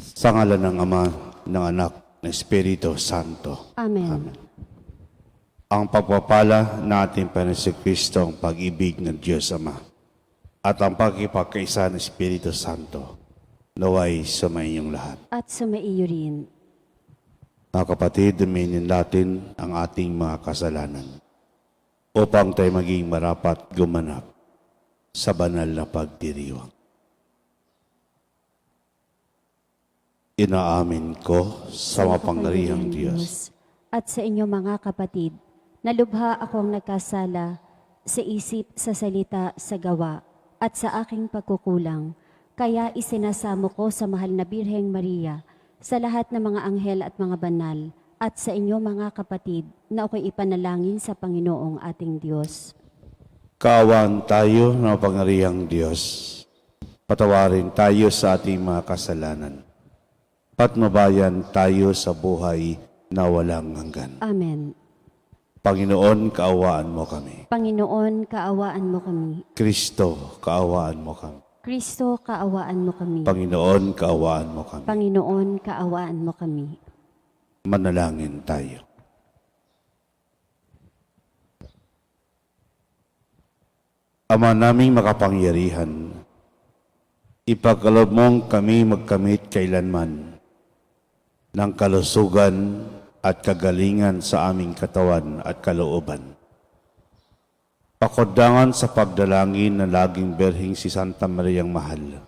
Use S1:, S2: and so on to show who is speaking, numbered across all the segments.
S1: Sa ngalan ng Ama, ng Anak, ng Espiritu Santo.
S2: Amen.
S1: Ang pagpapala natin pa ni Kristo ang pag-ibig ng Diyos Ama at ang pagkipagkaisa ng Espiritu Santo naway sumayinyong lahat.
S2: At sumaiyo rin.
S1: Mga kapatid, duminin natin ang ating mga kasalanan upang tayo maging marapat gumanap sa banal na pagdiriwang. Inaamin ko sa mapangyarihang Diyos
S2: at sa inyo mga kapatid, na lubha akong nagkasala sa isip, sa salita, sa gawa, at sa aking pagkukulang. Kaya isinasamo ko sa mahal na Birheng Maria, sa lahat ng mga anghel at mga banal, at sa inyo mga kapatid, na ako'y ipanalangin sa Panginoong ating Diyos.
S1: Kaawaan tayo ng mapangyarihang Diyos. Patawarin tayo sa ating mga kasalanan. Patnubayan tayo sa buhay na walang hanggan.
S2: Amen.
S1: Panginoon, kaawaan mo kami.
S2: Panginoon, kaawaan mo kami.
S1: Kristo, kaawaan mo kami.
S2: Kristo, kaawaan mo kami.
S1: Panginoon, kaawaan mo kami.
S2: Panginoon, kaawaan mo kami.
S1: Manalangin tayo. Ama naming makapangyarihan, ipagkaloob mong kami magkamit kailanman ng kalusugan at kagalingan sa aming katawan at kalooban. Pakudangan sa pagdalangin na laging berhing si Santa Mariang Mahal,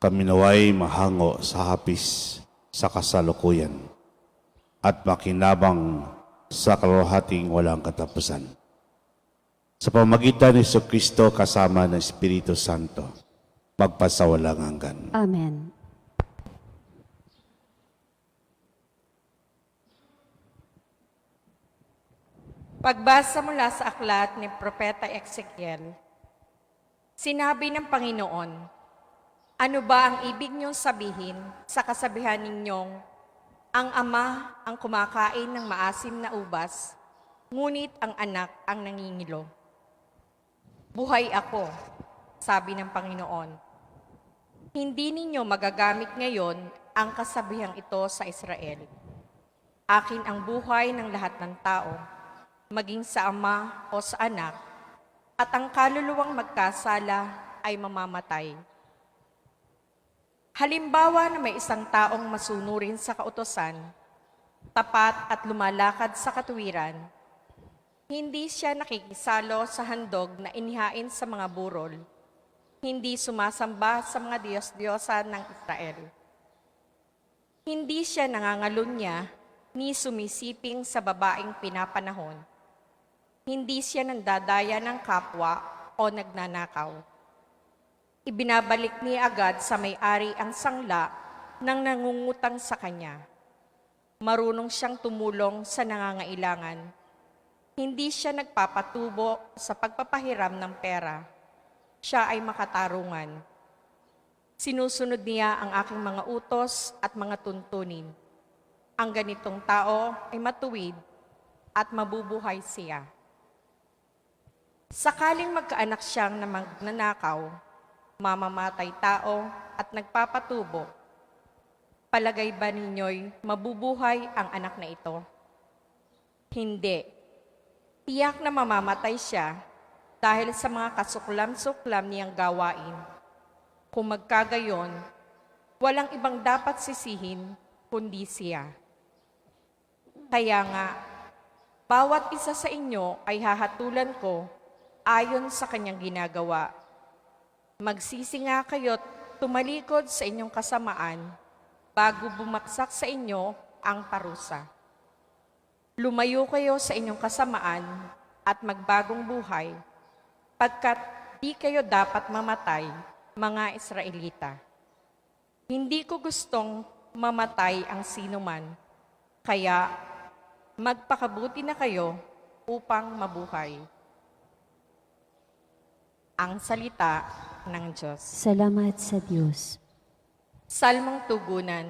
S1: kami naway mahango sa hapis sa kasalukuyan at makinabang sa kaluluhating walang katapusan. Sa pamagitan ni Jesucristo kasama ng Espiritu Santo, magpasawalang hanggan.
S2: Amen.
S3: Pagbasa mula sa aklat ni Propeta Ezekiel, sinabi ng Panginoon, ano ba ang ibig niyong sabihin sa kasabihan ninyong, ang ama ang kumakain ng maasim na ubas, ngunit ang anak ang nangingilo? Buhay ako, sabi ng Panginoon. Hindi ninyo magagamit ngayon ang kasabihang ito sa Israel. Akin ang buhay ng lahat ng tao, maging sa ama o sa anak, at ang kaluluwang magkasala ay mamamatay. Halimbawa na may isang taong masunurin sa kautusan, tapat at lumalakad sa katuwiran, hindi siya nakikisalo sa handog na inihain sa mga burol, hindi sumasamba sa mga Diyos-Diyosan ng Israel. Hindi siya nangangalunya ni sumisiping sa babaeng pinapanahon. Hindi siya nandadaya ng kapwa o nagnanakaw. Ibinabalik niya agad sa may-ari ang sangla ng nangungutang sa kanya. Marunong siyang tumulong sa nangangailangan. Hindi siya nagpapatubo sa pagpapahiram ng pera. Siya ay makatarungan. Sinusunod niya ang aking mga utos at mga tuntunin. Ang ganitong tao ay matuwid at mabubuhay siya. Sakaling magkaanak siyang na magnanakaw, mamamatay tao at nagpapatubo, palagay ba ninyo'y mabubuhay ang anak na ito? Hindi. Tiyak na mamamatay siya dahil sa mga kasuklam-suklam niyang gawain. Kung magkagayon, walang ibang dapat sisihin kundi siya. Kaya nga, bawat isa sa inyo ay hahatulan ko ayon sa kanyang ginagawa. Magsisi nga kayo't tumalikod sa inyong kasamaan bago bumaksak sa inyo ang parusa. Lumayo kayo sa inyong kasamaan at magbagong buhay, pagkat di kayo dapat mamatay, mga Israelita. Hindi ko gustong mamatay ang sinuman, kaya magpakabuti na kayo upang mabuhay. Ang salita ng Diyos.
S2: Salamat sa Diyos.
S3: Salmong tugunan.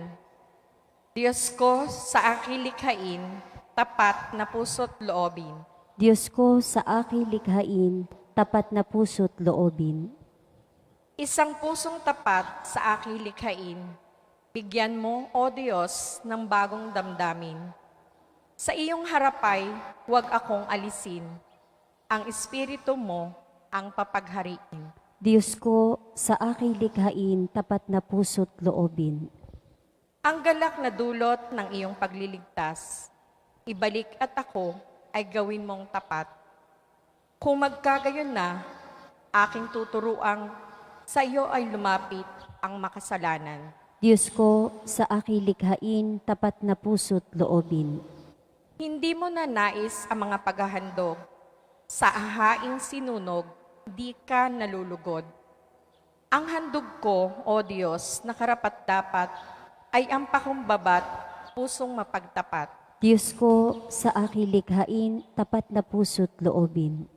S3: Diyos ko, sa aking likhain, tapat na puso't loobin.
S2: Diyos ko, sa aking likhain, tapat na puso't loobin.
S3: Isang pusong tapat sa aking likhain, Bigyan mo, O Diyos, ng bagong damdamin. Sa iyong harapay, huwag akong alisin. Ang Espiritu mo ang papaghariin.
S2: Diyos ko, sa aking likhain, tapat na puso't loobin.
S3: Ang galak na dulot ng iyong pagliligtas, ibalik at ako ay gawin mong tapat. Kung magkagayon na, aking tuturuang sa iyo ay lumapit ang makasalanan.
S2: Diyos ko, sa aking likhain, tapat na puso't loobin.
S3: Hindi mo na nais ang mga paghahandog. Sa ahaing sinunog, di ka nalulugod. Ang handog ko, O Diyos, na karapat-dapat, ay ang pakumbabat, pusong mapagtapat.
S2: Diyos ko, sa aking likhain, tapat na puso't loobin.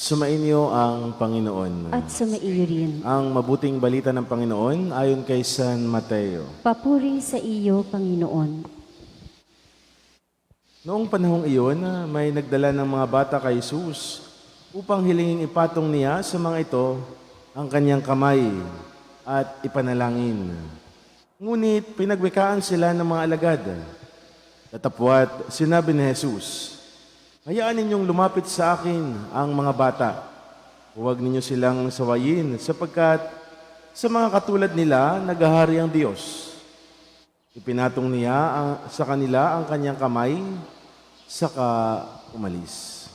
S4: Sumainyo ang Panginoon.
S2: At sumaiyo rin.
S4: Ang mabuting balita ng Panginoon ayon kay San Mateo.
S2: Papuri sa iyo, Panginoon.
S4: Noong panahong iyon, may nagdala ng mga bata kay Jesus upang hilingin ipatong niya sa mga ito ang kanyang kamay at ipanalangin. Ngunit pinagwikaan sila ng mga alagad. Tatapwat, sinabi ni Jesus, hayaan ninyong lumapit sa akin ang mga bata. Huwag ninyo silang sawayin sapagkat sa mga katulad nila naghahari ang Diyos. Ipinatong niya sa kanila ang kanyang kamay, saka umalis.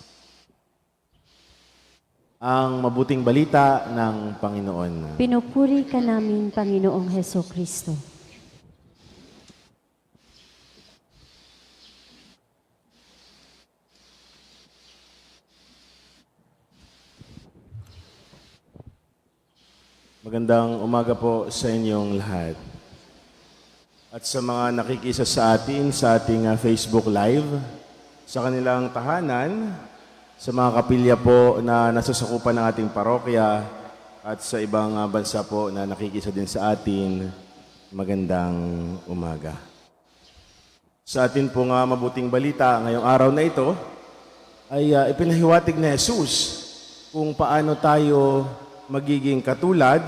S4: Ang mabuting balita ng Panginoon.
S2: Pinupuri ka namin, Panginoong Heso Kristo.
S4: Magandang umaga po sa inyong lahat. At sa mga nakikisa sa atin sa ating Facebook Live, sa kanilang tahanan, sa mga kapilya po na nasusukupan ng ating parokya, at sa ibang bansa po na nakikisa din sa atin, magandang umaga. Sa atin po nga mabuting balita ngayong araw na ito, ay ipinahiwatig ni Jesus kung paano tayo magiging katulad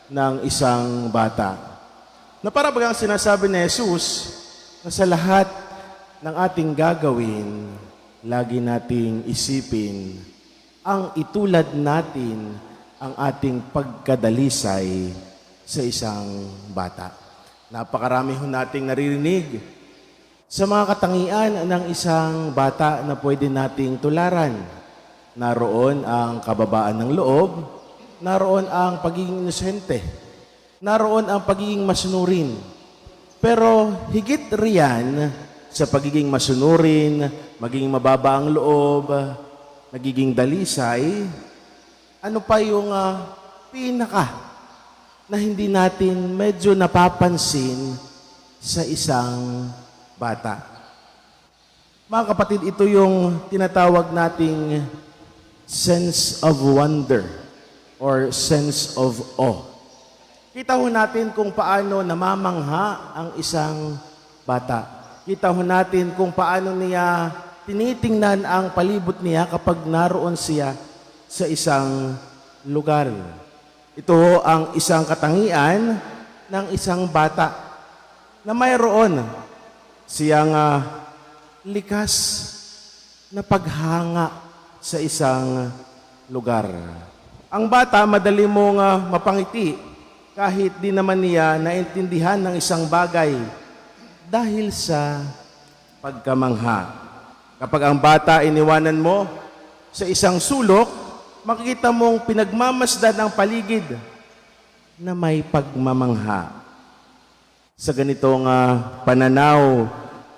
S4: ng isang bata. Na para bagang sinasabi ni Jesus na sa lahat ng ating gagawin, lagi nating isipin ang itulad natin ang ating pagkadalisay sa isang bata. Napakarami ho nating naririnig sa mga katangian ng isang bata na pwede nating tularan. Naroon ang kababaan ng loob, naroon ang pagiging inosente, naroon ang pagiging masunurin. Pero higit riyan sa pagiging masunurin, magiging mababa ang loob, nagiging dalisay, ano pa yung pinaka na hindi natin medyo napapansin sa isang bata? Mga kapatid, ito yung tinatawag nating sense of wonder or sense of awe. Kita ho natin kung paano namamangha ang isang bata. Kita ho natin kung paano niya tinitingnan ang palibot niya kapag naroon siya sa isang lugar. Ito ho ang isang katangian ng isang bata na mayroon siyang likas na paghanga sa isang lugar. Ang bata, madali mong mapangiti kahit di naman niya naintindihan ng isang bagay dahil sa pagkamangha. Kapag ang bata iniwanan mo sa isang sulok, makikita mong pinagmamasdan ang paligid na may pagmamangha. Sa ganitong pananaw,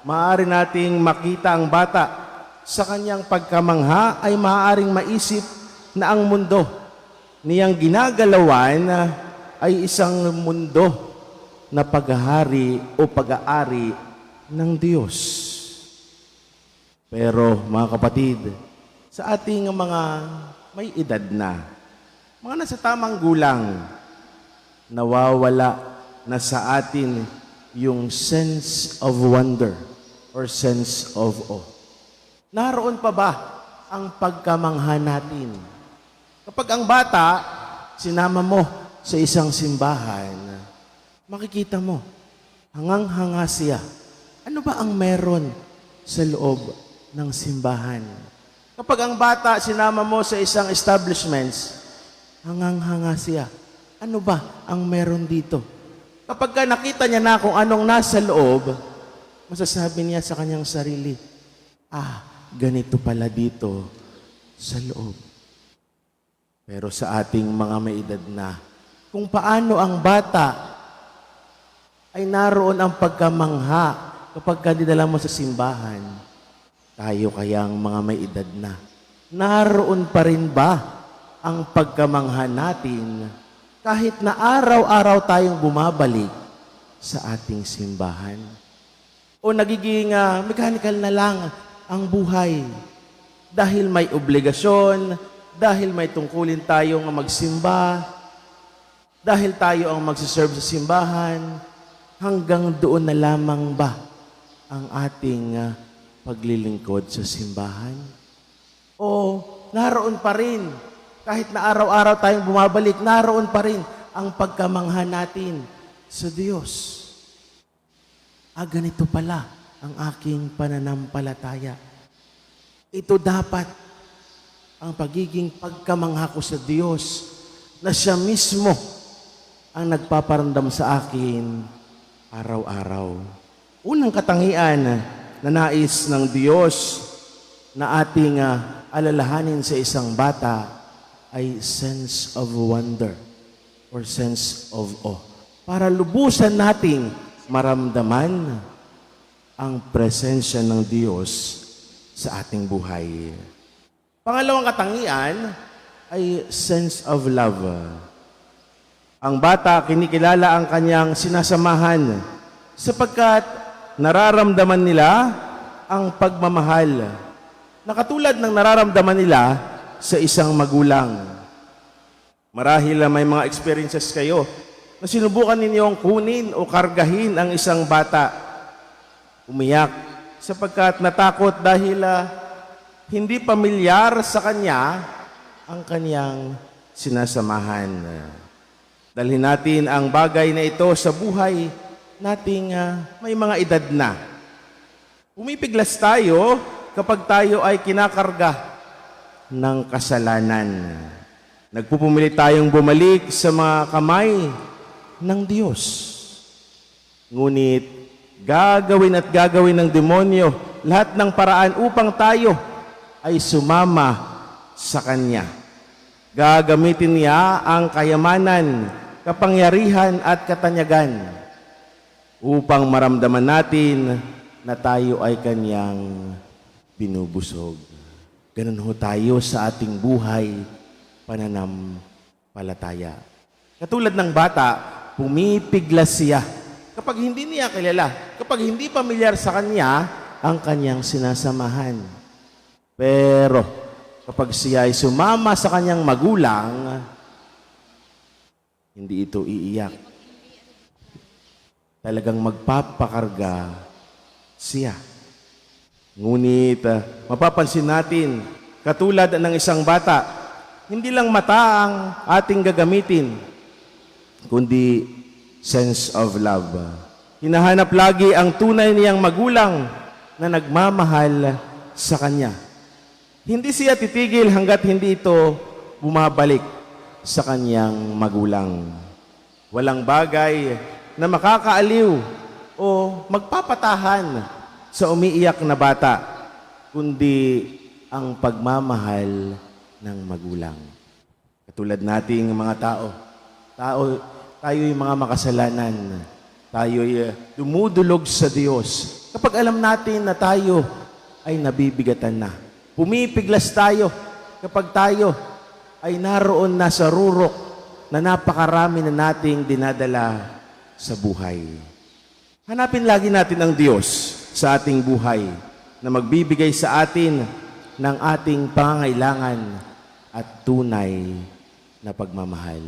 S4: maaari nating makita ang bata sa kanyang pagkamangha ay maaaring maisip na ang mundo niyang ginagalawan ay isang mundo na paghahari o pag-aari ng Diyos. Pero mga kapatid, sa ating mga may edad na, mga nasa tamang gulang, nawawala na sa atin yung sense of wonder or sense of awe. Naroon pa ba ang pagkamangha natin? Kapag ang bata, sinama mo sa isang simbahan, makikita mo, hangang-hanga siya. Ano ba ang meron sa loob ng simbahan? Kapag ang bata, sinama mo sa isang establishments, hangang-hanga siya. Ano ba ang meron dito? Kapag nakita niya na kung anong nasa loob, masasabi niya sa kanyang sarili, ganito pala dito sa loob. Pero sa ating mga may edad na, kung paano ang bata ay naroon ang pagkamangha kapag dinala mo sa simbahan, tayo kayang mga may edad na, naroon pa rin ba ang pagkamangha natin kahit na araw-araw tayong bumabalik sa ating simbahan? O nagiging mechanical na lang ang buhay dahil may obligasyon, dahil may tungkulin tayong magsimba, dahil tayo ang magsiserve sa simbahan, hanggang doon na lamang ba ang ating paglilingkod sa simbahan? O naroon pa rin, kahit na araw-araw tayong bumabalik, naroon pa rin ang pagkamangha natin sa Diyos. Ganito pala ang aking pananampalataya. Ito dapat ang pagiging pagkamangha ko sa Diyos na siya mismo ang nagpaparamdam sa akin araw-araw. Unang katangian na nais ng Diyos na ating alalahanin sa isang bata ay sense of wonder or sense of awe. Para lubusan nating maramdaman ang presensya ng Diyos sa ating buhay. Pangalawang katangian ay sense of love. Ang bata, kinikilala ang kanyang sinasamahan sapagkat nararamdaman nila ang pagmamahal na katulad ng nararamdaman nila sa isang magulang. Marahil may mga experiences kayo na sinubukan ninyong kunin o kargahin ang isang bata. Umiyak sapagkat natakot dahil hindi pamilyar sa kanya ang kanyang sinasamahan. Dalhin natin ang bagay na ito sa buhay nating may mga edad na. Pumipiglas tayo kapag tayo ay kinakarga ng kasalanan. Nagpupumili tayong bumalik sa mga kamay ng Diyos. Ngunit gagawin at gagawin ng demonyo lahat ng paraan upang tayo ay sumama sa Kanya. Gagamitin niya ang kayamanan, kapangyarihan at katanyagan upang maramdaman natin na tayo ay Kanyang binubusog. Ganun ho tayo sa ating buhay pananampalataya. Katulad ng bata, pumipiglas siya kapag hindi niya kilala, kapag hindi pamilyar sa kanya ang kanyang sinasamahan. Pero kapag siya ay sumama sa kanyang magulang, hindi ito iiyak. Talagang magpapakarga siya. Ngunit mapapansin natin, katulad ng isang bata, hindi lang mata ang ating gagamitin, kundi sense of love. Hinahanap lagi ang tunay niyang magulang na nagmamahal sa kanya. Hindi siya titigil hanggat hindi ito bumabalik sa kanyang magulang. Walang bagay na makakaaliw o magpapatahan sa umiiyak na bata, kundi ang pagmamahal ng magulang. Katulad nating mga tayo'y mga makasalanan. Tayo'y dumudulog sa Diyos. Kapag alam natin na tayo ay nabibigatan na. Pumipiglas tayo kapag tayo ay naroon na sa rurok na napakarami na nating dinadala sa buhay. Hanapin lagi natin ang Diyos sa ating buhay na magbibigay sa atin ng ating pangangailangan at tunay na pagmamahal.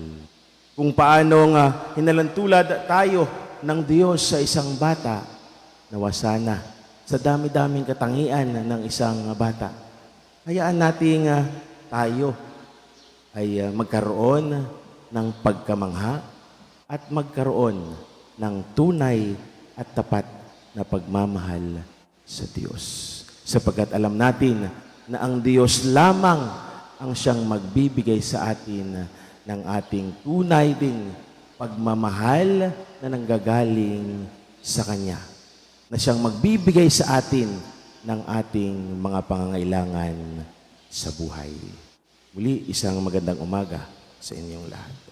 S4: Kung paano hinalantulad tayo ng Diyos sa isang bata, nawa sana sa dami-daming katangian ng isang bata. Hayaan nating tayo ay magkaroon ng pagkamangha at magkaroon ng tunay at tapat na pagmamahal sa Diyos. Sapagkat alam natin na ang Diyos lamang ang siyang magbibigay sa atin ng ating tunay ding pagmamahal na nanggagaling sa Kanya. Na siyang magbibigay sa atin ng ating mga pangangailangan sa buhay. Muli, isang magandang umaga sa inyong lahat.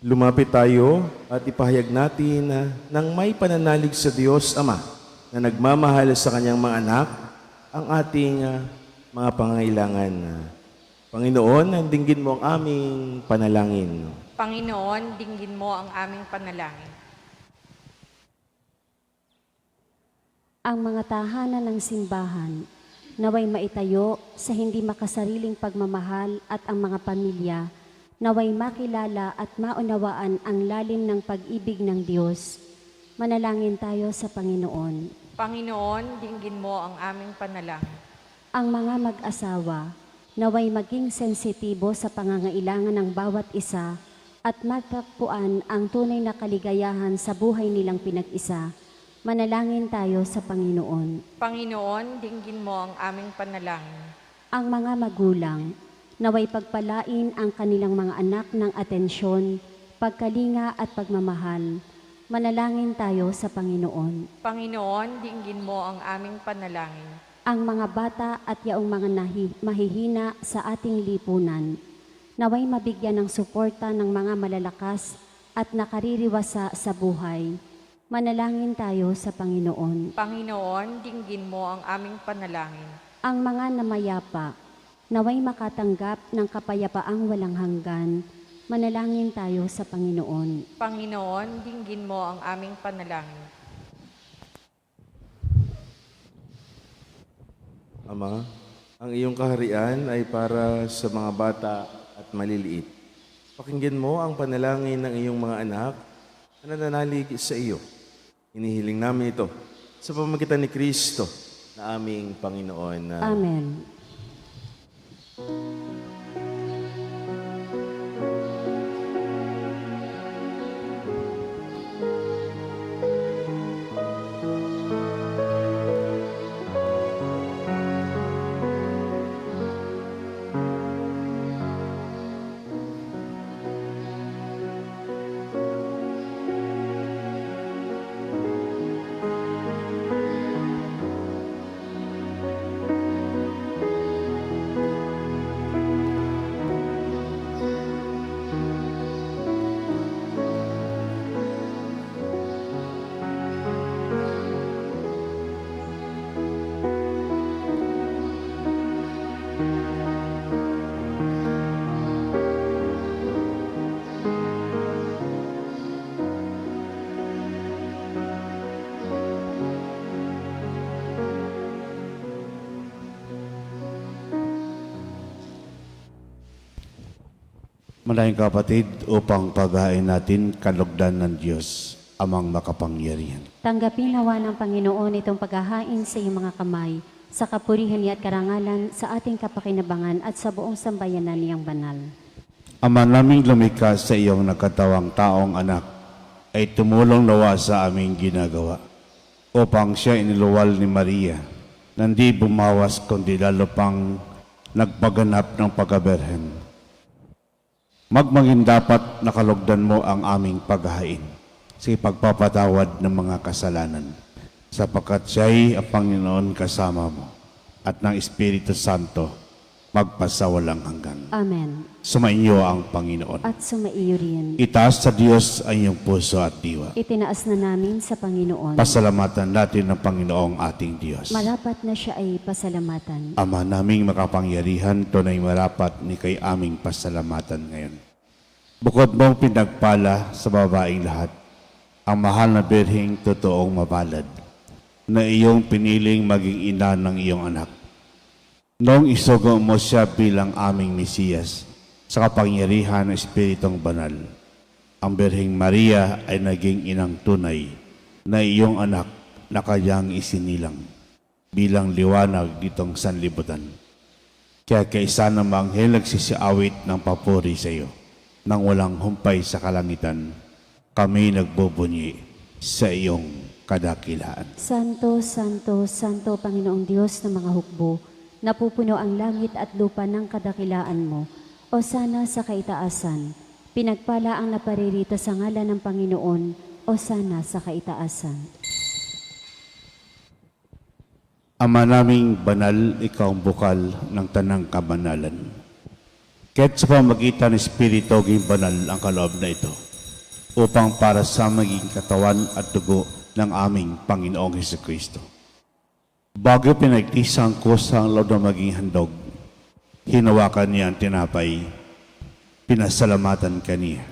S4: Lumapit tayo at ipahayag natin ng may pananalig sa Diyos Ama na nagmamahal sa Kanyang mga anak ang ating mga pangangailangan. Panginoon, dinggin mo ang aming panalangin.
S3: Panginoon, dinggin mo ang aming panalangin.
S2: Ang mga tahanan ng simbahan naway maitayo sa hindi makasariling pagmamahal at ang mga pamilya naway makilala at maunawaan ang lalim ng pag-ibig ng Diyos. Manalangin tayo sa Panginoon.
S3: Panginoon, dinggin mo ang aming panalangin.
S2: Ang mga mag-asawa naway maging sensitibo sa pangangailangan ng bawat isa at matagpuan ang tunay na kaligayahan sa buhay nilang pinag-isa. Manalangin tayo sa Panginoon.
S3: Panginoon, dinggin mo ang aming panalangin.
S2: Ang mga magulang, naway pagpalain ang kanilang mga anak ng atensyon, pagkalinga at pagmamahal. Manalangin tayo sa Panginoon.
S3: Panginoon, dinggin mo ang aming panalangin.
S2: Ang mga bata at yaong mga mahihina sa ating lipunan, naway mabigyan ng suporta ng mga malalakas at nakaririwasa sa buhay. Manalangin tayo sa Panginoon.
S3: Panginoon, dinggin mo ang aming panalangin.
S2: Ang mga namayapa, naway makatanggap ng kapayapaang walang hanggan. Manalangin tayo sa Panginoon.
S3: Panginoon, dinggin mo ang aming panalangin.
S4: Ama, ang iyong kaharian ay para sa mga bata at maliliit. Pakinggan mo ang panalangin ng iyong mga anak na nananalig sa iyo. Inihiling namin ito sa pamamagitan ni Kristo na aming Panginoon.
S2: Amen.
S1: Malayang kapatid, upang paghain natin kalugdan ng Diyos, amang makapangyarihan.
S2: Tanggapin nawa ng Panginoon itong paghahain sa iyong mga kamay, sa kapurihan niya at karangalan, sa ating kapakinabangan at sa buong sambayanan niyang banal.
S1: Ama naming lumikha sa iyong nagkatawang taong anak, ay tumulong nawa sa aming ginagawa, upang siya iniluwal ni Maria, nandi bumawas kundi lalo pang nagpaganap ng pagkaberhen. Magmangin dapat nakalugdan mo ang aming paghahain sa ipagpapatawad ng mga kasalanan, sapagkat siya'y ang Panginoon kasama mo at ng Espiritu Santo magpasawalang hanggan.
S2: Amen.
S1: Sumainyo ang Panginoon.
S2: At sumaiyo rin.
S1: Itaas sa Diyos ang iyong puso at diwa.
S2: Itinaas na namin sa Panginoon.
S1: Pasalamatan natin ng Panginoong ating Diyos.
S2: Marapat na siya ay pasalamatan.
S1: Ama naming makapangyarihan, tunay marapat ni kay aming pasalamatan ngayon. Bukod mong pinagpala sa babaeng lahat, ang mahal na birheng totoong mapalad, na iyong piniling maging ina ng iyong anak. Noong isugo mo siya bilang aming Mesiyas, sa kapangyarihan ng Espiritong Banal, ang Birheng Maria ay naging inang tunay na iyong anak na kanyang isinilang bilang liwanag ditong sanlibutan. Kaya kaisa ng mga anghel nagsisiawit ng papuri sa iyo, nang walang humpay sa kalangitan, kami nagbubunyi sa iyong kadakilaan.
S2: Santo, Santo, Santo, Panginoong Diyos ng mga hukbo, napupuno ang langit at lupa ng kadakilaan mo. O sana sa kaitaasan, pinagpala ang naparirito sa ngalan ng Panginoon, o sana sa kaitaasan.
S1: Ama naming banal, ikaw ang bukal ng tanang kabanalan. Kahit sa pamagitan ng Espiritu ging banal ang kaloob na ito, upang para sa maging katawan at dugo ng aming Panginoong Hesukristo. Bago pinagtisan ko sa loob na maging handog, hinawakan niya ang tinapay, pinasalamatan kaniya.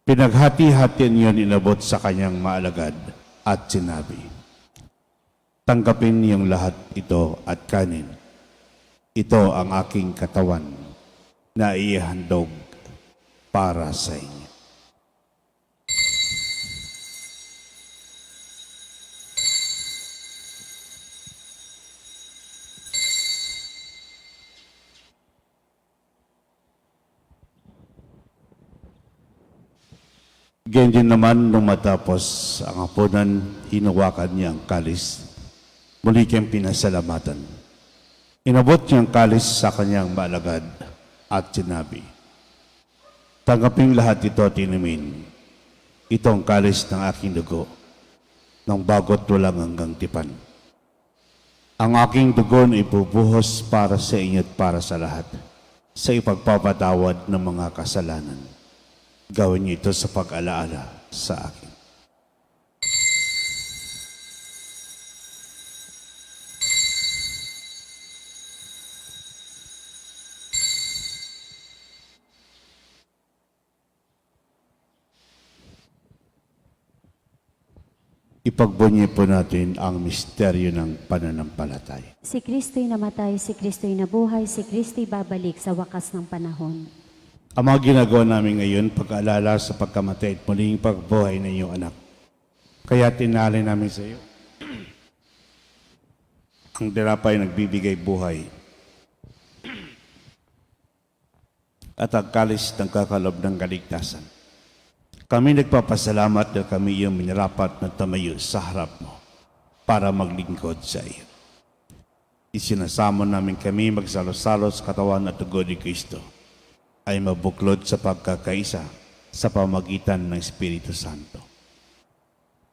S1: Pinaghati-hati niyon inabot sa kanyang maalagad at sinabi, tanggapin niyong lahat ito at kanin. Ito ang aking katawan na ihandog para sa inyo. Ganyan din naman nung matapos ang hapunan, hinawakan niya ang kalis. Muli kiyang pinasalamatan. Inabot niya ang kalis sa kanyang maalagad at sinabi, tanggapin lahat ito at inumin. Ito ang kalis ng aking dugo, ng bagot walang hanggang tipan. Ang aking dugo na ibubuhos para sa inyo at para sa lahat, sa ipagpapatawad ng mga kasalanan. Gawin niyo ito sa pag-alaala sa akin. Ipagbunyi po natin ang misteryo ng pananampalataya.
S2: Si Kristo'y namatay, si Kristo'y nabuhay, si Kristo'y babalik sa wakas ng panahon.
S1: Ang mga ginagawa namin ngayon, pag-aalala sa pagkamatay at muling pagbuhay ng iyong anak. Kaya tinali namin sa iyo. Ang dirapay nagbibigay buhay. At ang kalis ng kakalob ng kaligtasan. Kami nagpapasalamat na kami iyong minarapat na tumayo sa harap mo para maglingkod sa iyo. Isinasamo namin kami magsalo-salo sa katawan at dugo ni Kristo ay mabuklod sa pagkakaisa sa pamagitan ng Espiritu Santo.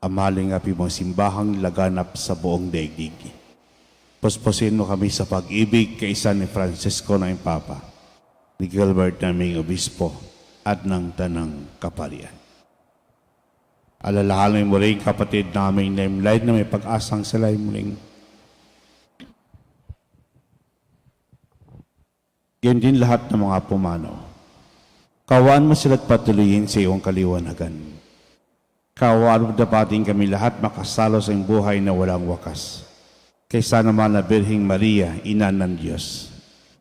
S1: Amaling api mong simbahang laganap sa buong daigdig. Puspusin mo kami sa pag-ibig kaisa ni Francisco na Papa, ni Gilbert naming Obispo at ng Tanang Kaparian. Alalahanin mo rin kapatid naming naimlight na may pag-asang sila'y muling. Yan din lahat ng mga pumanaw. Kawaan mo sila't patuloyin sa iyong kaliwanagan. Kawaan mo dapating kami lahat makasalo sa iyong buhay na walang wakas. Kaysa naman na Birheng Maria, Ina ng Diyos.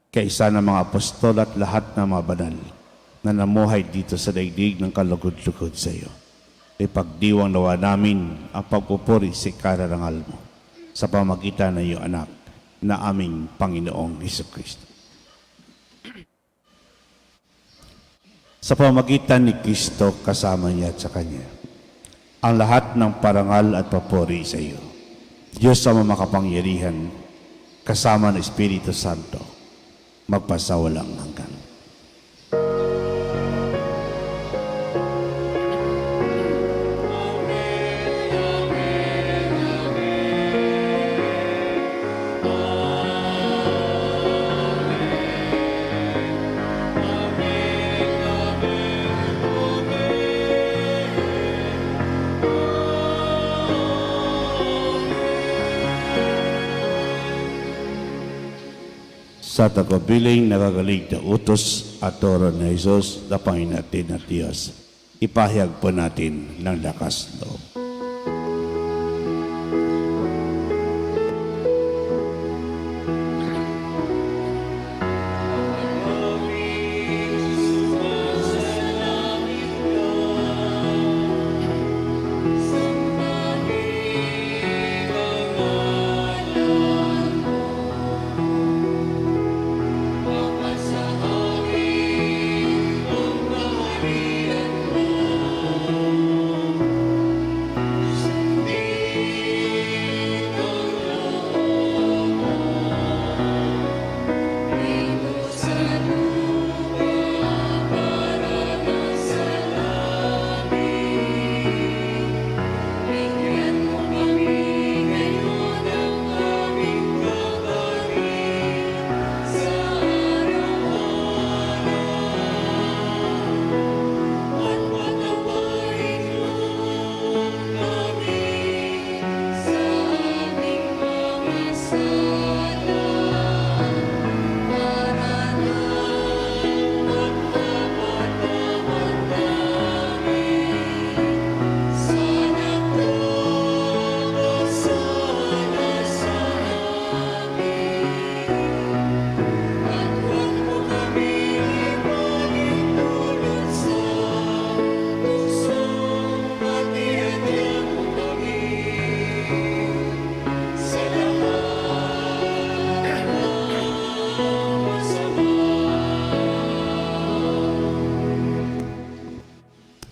S1: Kaysa ng mga apostol at lahat ng mga banal na namuhay dito sa daigdig ng kalugod-lugod sa iyo. Ipagdiwang nawa namin ang pagpupuri sa kararangal mo sa pamagitan ng iyong anak na aming Panginoong Hesukristo. Sa pamagitan ni Kristo kasama niya at sa Kanya, ang lahat ng parangal at papuri sa iyo. Diyos sa makapangyarihan, kasama ng Espiritu Santo, magpasawalang hanggan. sa tagubiling nakagalig na utos at turo ni Jesus na Panginoon natin at Diyos. Ipahayag po natin ng lakas loob.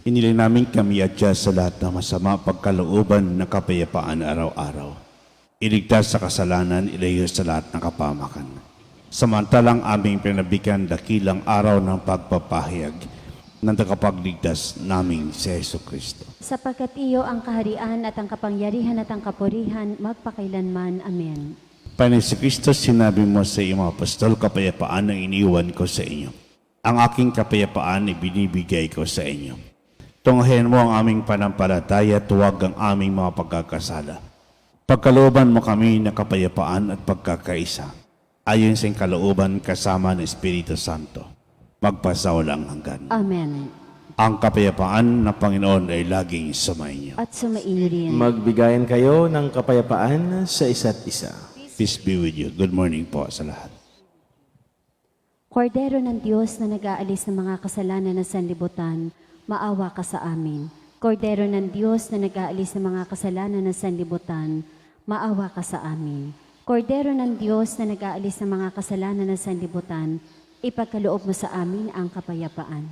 S1: Iniling namin kami adya sa lahat ng masama pagkalooban ng kapayapaan araw-araw. Iligtas sa kasalanan, ilayo sa lahat ng kapamakan. Samantalang aming pinabikan dakilang araw ng pagpapahayag ng tagapagligtas naming si Jesu Kristo.
S2: Sapagkat iyo ang kaharian at ang kapangyarihan at ang kapurihan magpakailanman. Amen.
S1: Panginoon si Kristo, sinabi mo sa iyong mga apostol, kapayapaan ang iniwan ko sa inyo. Ang aking kapayapaan ibinibigay ko sa inyo. Tunghayan mo ang aming panampalataya, tuwag ang aming mga pagkakasala. Pagkalooban mo kami ng kapayapaan at pagkakaisa, ayon sa iyong kalooban kasama ng Espiritu Santo, magpasawalang hanggan.
S2: Amen.
S1: Ang kapayapaan ng Panginoon ay laging sumainyo.
S2: At sumaiyo rin.
S4: Magbigayan kayo ng kapayapaan sa isa't isa.
S1: Peace be with you. Good morning po sa lahat.
S2: Kordero ng Diyos na nag-aalis ng mga kasalanan ng sanlibutan, maawa ka sa amin. Kordero ng Diyos na nag-aalis ng mga kasalanan ng sanlibutan, maawa ka sa amin. Kordero ng Diyos na nag-aalis ng mga kasalanan ng sanlibutan, ipagkaloob mo sa amin ang kapayapaan.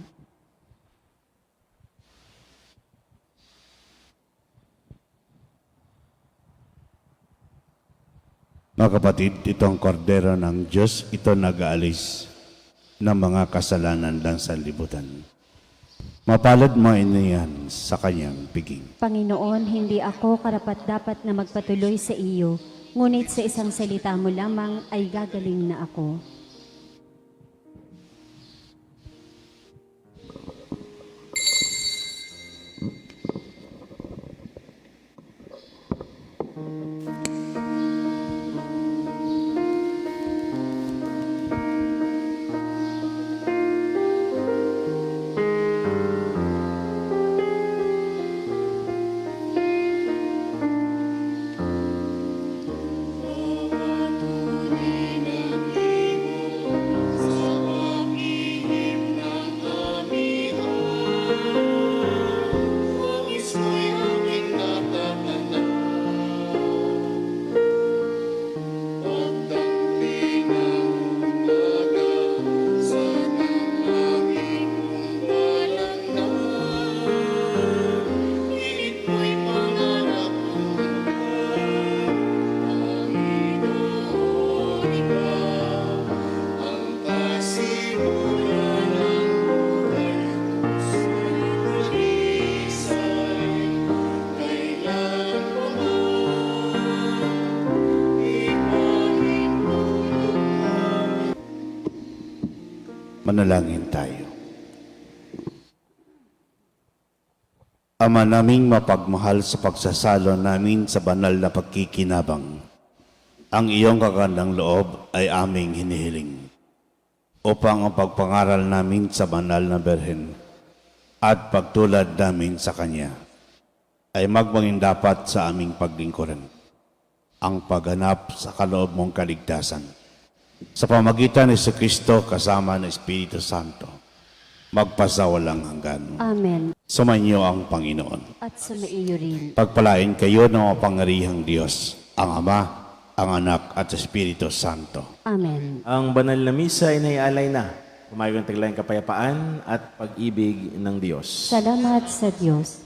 S1: Mga kapatid, ito ang kordero ng Diyos, ito nag-aalis ng mga kasalanan ng sanlibutan. Mapalad mo iniyan sa kanyang piging.
S2: Panginoon, hindi ako karapat-dapat na magpatuloy sa iyo, ngunit sa isang salita mo lamang ay gagaling na ako.
S1: Manalangin tayo. Ama naming mapagmahal, sa pagsasalo namin sa banal na pagkikinabang, ang iyong kakandang loob ay aming hinihiling. upang ang pagpangaral namin sa banal na Berhen at pagtulad namin sa Kanya ay magmangin dapat sa aming paglingkuran ang paghanap sa kaloob mong kaligtasan. Sa pamagitan ni Kristo kasama ng Espiritu Santo, magpasawalang hanggan.
S2: Amen.
S1: Sumainyo ang Panginoon.
S2: At sumaiyo rin.
S1: Pagpalain kayo ng mapangyarihang Diyos, ang Ama, ang Anak at Espiritu Santo.
S2: Amen.
S4: Ang banal na misa ay naialay na. Pumayo ng taglayang kapayapaan at pag-ibig ng Diyos.
S2: Salamat sa Diyos.